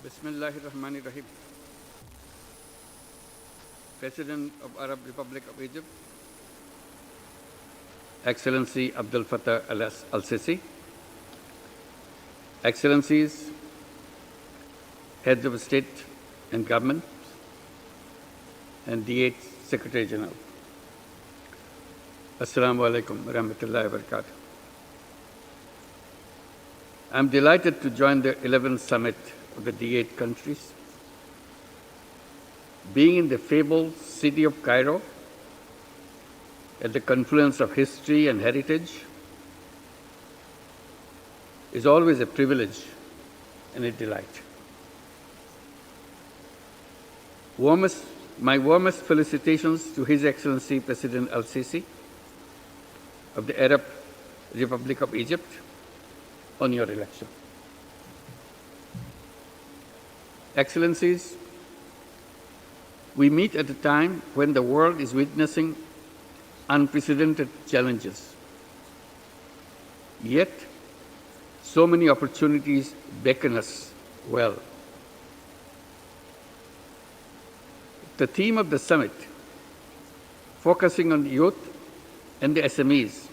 Bismillahirrahmanirrahim. President of Arab Republic of Egypt, Excellency Abdel Fattah al-Sisi, Excellencies, Heads of State and Government, and D8 Secretary General. Assalamu alaikum wa rahmatullahi wa barakatuh. I'm delighted to join the 11th summit of the D8 countries. Being in the fabled city of Cairo, at the confluence of history and heritage, is always a privilege and a delight. My warmest felicitations to His Excellency President al-Sisi of the Arab Republic of Egypt on your election. Excellencies, we meet at a time when the world is witnessing unprecedented challenges. Yet, so many opportunities beckon us well. The theme of the summit, focusing on youth and the SMEs,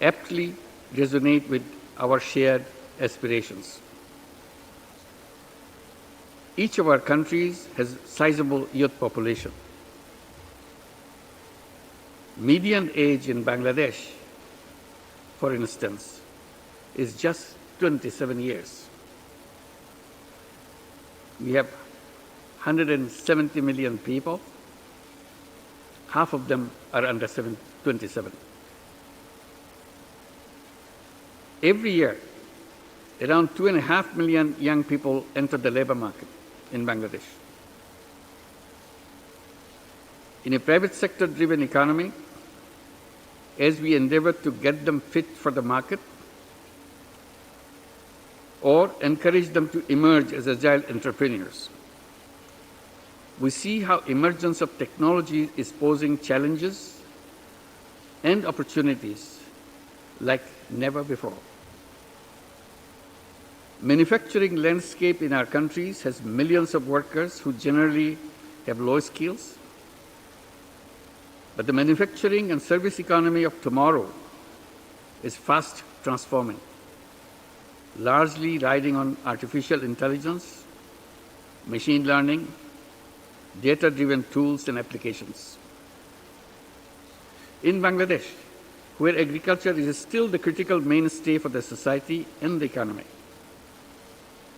aptly resonate with our shared aspirations. Each of our countries has a sizable youth population. Median age in Bangladesh, for instance, is just 27 years. We have 170 million people. Half of them are under 27. Every year, around 2.5 million young people enter the labor market in Bangladesh. In a private sector-driven economy, as we endeavor to get them fit for the market or encourage them to emerge as agile entrepreneurs, we see how emergence of technology is posing challenges and opportunities like never before. Manufacturing landscape in our countries has millions of workers who generally have low skills. But the manufacturing and service economy of tomorrow is fast transforming, largely riding on artificial intelligence, machine learning, data-driven tools and applications. In Bangladesh, where agriculture is still the critical mainstay for the society and the economy,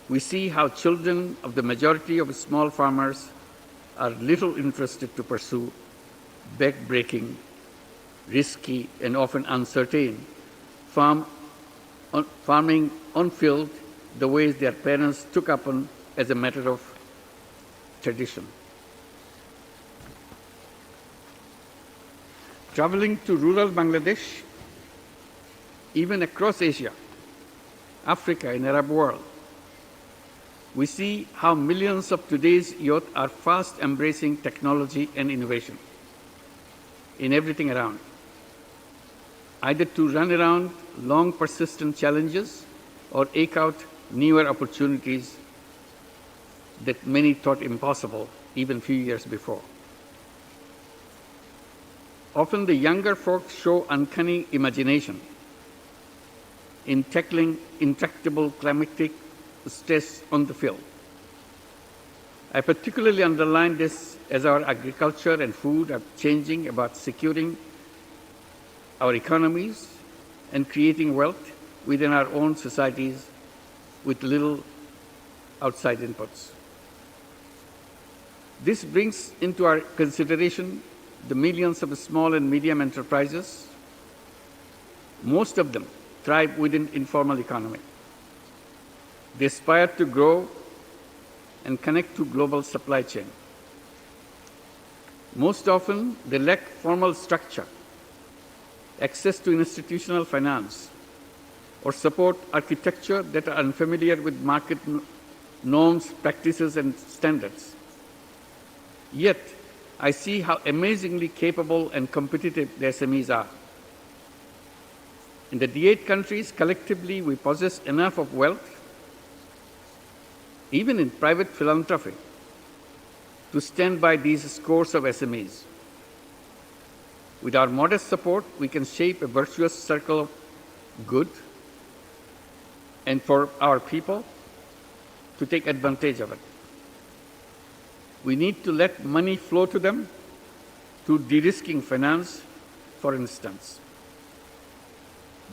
we see how children of the majority of small farmers are little interested to pursue back-breaking, risky, and often uncertain farming on field the ways their parents took upon as a matter of tradition. Traveling to rural Bangladesh, even across Asia, Africa, and Arab world, we see how millions of today's youth are fast embracing technology and innovation in everything around, either to run around long persistent challenges or eke out newer opportunities that many thought impossible even a few years before. Often the younger folks show uncanny imagination in tackling intractable climatic stress on the field. I particularly underline this as our agriculture and food are changing about securing our economies and creating wealth within our own societies with little outside inputs. This brings into our consideration the millions of small and medium enterprises. Most of them thrive within informal economy. They aspire to grow and connect to global supply chain. Most often, they lack formal structure, access to institutional finance, or support architecture that are unfamiliar with market norms, practices, and standards. Yet, I see how amazingly capable and competitive the SMEs are. In the D8 countries, collectively, we possess enough of wealth even in private philanthropy, to stand by these scores of SMEs. With our modest support, we can shape a virtuous circle of good and for our people to take advantage of it. We need to let money flow to them through de-risking finance, for instance.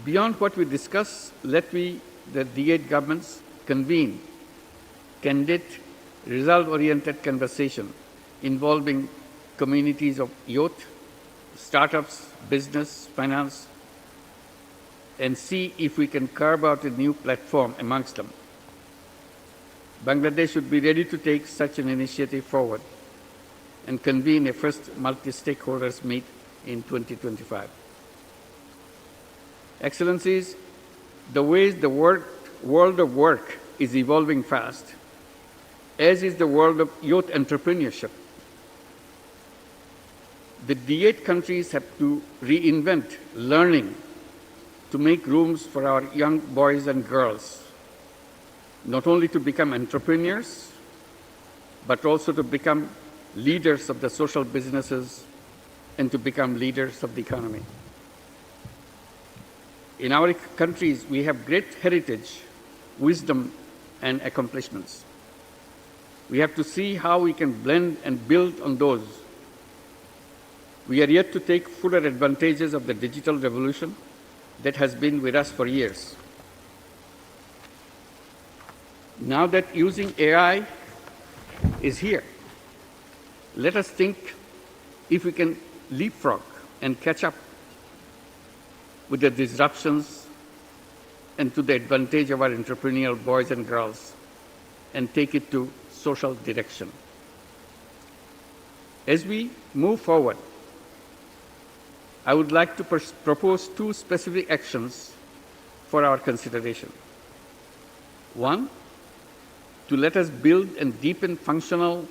Beyond what we discuss, let we, the D8 governments, convene candid, result-oriented conversation involving communities of youth, startups, business, finance, and see if we can carve out a new platform amongst them. Bangladesh should be ready to take such an initiative forward and convene a first multi-stakeholders meet in 2025. Excellencies, the way the world of work is evolving fast, as is the world of youth entrepreneurship. The D8 countries have to reinvent learning to make rooms for our young boys and girls, not only to become entrepreneurs, but also to become leaders of the social businesses and to become leaders of the economy. In our countries, we have great heritage, wisdom, and accomplishments. We have to see how we can blend and build on those. We are yet to take fuller advantages of the digital revolution that has been with us for years. Now that using AI is here, let us think if we can leapfrog and catch up with the disruptions and to the advantage of our entrepreneurial boys and girls and take it to social direction. As we move forward, I would like to propose two specific actions for our consideration. One, to let us build and deepen functional,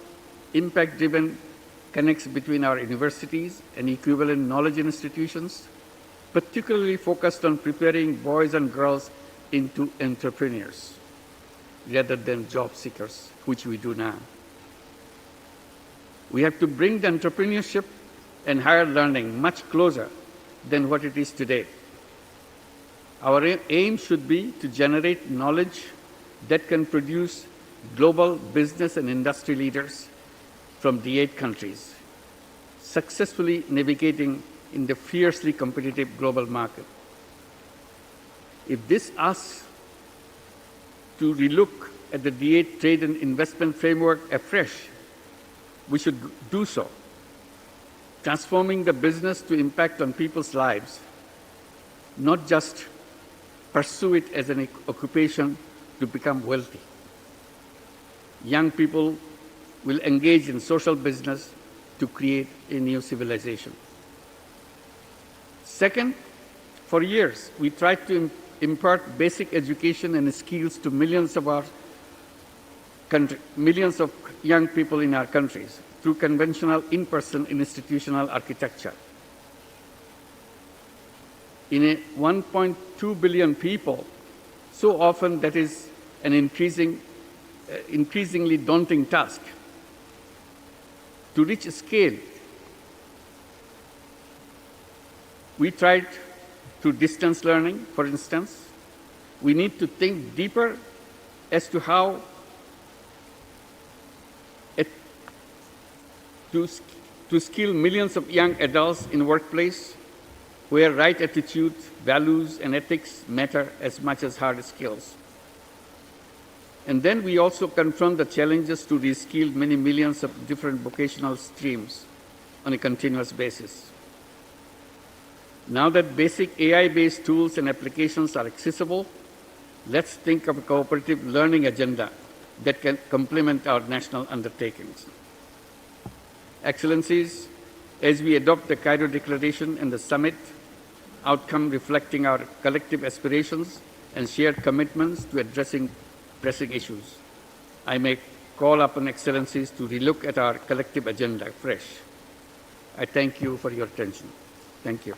impact-driven connects between our universities and equivalent knowledge institutions, particularly focused on preparing boys and girls into entrepreneurs rather than job seekers, which we do now. We have to bring the entrepreneurship and higher learning much closer than what it is today. Our aim should be to generate knowledge that can produce global business and industry leaders from the 8 countries, successfully navigating in the fiercely competitive global market. If this asks to relook at the D8 trade and investment framework afresh, we should do so, transforming the business to impact on people's lives, not just pursue it as an occupation to become wealthy. Young people will engage in social business to create a new civilization. Second, for years, we tried to impart basic education and skills to millions of young people in our countries through conventional in-person institutional architecture. In a 1.2 billion people, so often that is an increasingly daunting task. To reach a scale, we tried through distance learning, for instance. We need to think deeper as to how to skill millions of young adults in workplace where right attitude, values, and ethics matter as much as hard skills. And then we also confront the challenges to reskill many millions of different vocational streams on a continuous basis. Now that basic AI-based tools and applications are accessible, let's think of a cooperative learning agenda that can complement our national undertakings. Excellencies, as we adopt the Cairo Declaration and the summit outcome reflecting our collective aspirations and shared commitments to addressing pressing issues, I may call upon Excellencies to relook at our collective agenda fresh. I thank you for your attention. Thank you.